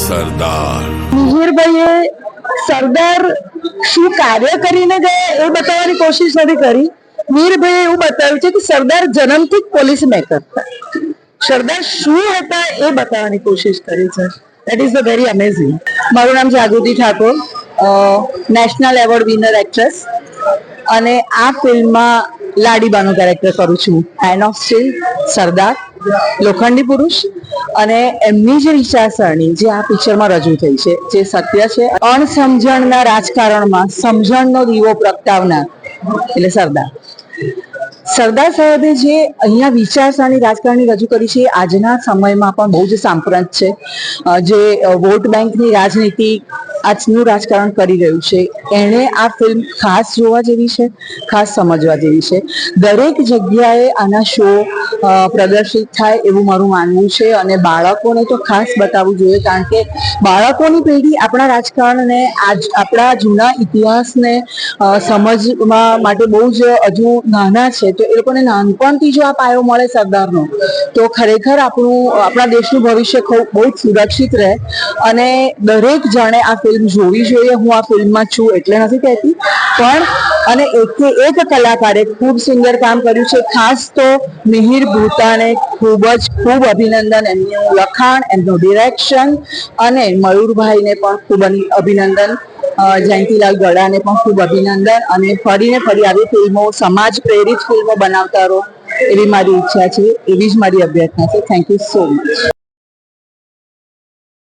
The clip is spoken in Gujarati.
સરદાર મિહિરભાઈએ સરદાર શું કાર્ય કરીને ગયા એ બતાવવાની કોશિશ નથી કરી. મિહિરભાઈએ એવું બતાવ્યું છે કે સરદાર જન્મથી જ પોલીસ મેકર હતા. સરદાર શું હતા એ બતાવવાની કોશિશ કરી છે. That is very amazing. મારું નામ Jagruti Thakor, national award winner actress, અને આ ફિલ્મમાં લાડીબાનું કેરેક્ટર કરું છું. મેન ઓફ સ્ટીલ, સરદાર, લોખંડી પુરુષ, અને એમની જે વિચારસરણી જે આ પિક્ચરમાં રજૂ થઈ છે, જે સત્ય છે. અણસમજણના રાજકારણમાં સમજણનો દીવો પ્રગટાવનાર એટલે સરદાર. સરદાર સાહેબે જે અહીંયા વિચારસરણી રાજકારણી રજૂ કરી છે એ આજના સમયમાં પણ બહુ જ સાંપ્રત છે. જે વોટ બેંકની રાજનીતિ આજનું રાજકારણ કરી રહ્યું છે, એણે આ ફિલ્મ ખાસ જોવા જેવી છે, ખાસ સમજવા જેવી છે. દરેક જગ્યાએ આના શો પ્રદર્શિત થાય એવું મારું માનવું છે, અને બાળકોને તો ખાસ બતાવવું જોઈએ, કારણ કે બાળકોની પેઢી આપણા રાજકારણને આપણા જૂના ઇતિહાસને સમજવા માટે બહુ જ હજુ નાના છે. તો એ લોકોને નાનપણથી જો આ પાયો મળે સરદારનો, તો ખરેખર આપણા દેશનું ભવિષ્ય બહુ જ સુરક્ષિત રહે. અને દરેક જણે આ ફિલ્મ જોવી જોઈએ. હું આ ફિલ્મમાં છું એટલે નથી કહેતી, પણ અને એક કલાકારે ખૂબ સુંદર કામ કર્યું છે. ખાસ તો મિહિર ભૂતાને ખૂબ અભિનંદન. એમનું લખાણ, એમનું ડિરેક્શન, અને મયુરભાઈને પણ ખૂબ અભિનંદન. જયંતીલાલ ગડાને પણ ખૂબ અભિનંદન. અને ફરીને ફરી આવી ફિલ્મો, સમાજ પ્રેરિત ફિલ્મો બનાવતા રહો એવી મારી ઈચ્છા છે, એવી જ મારી અભ્યર્થના છે. Thank you so much.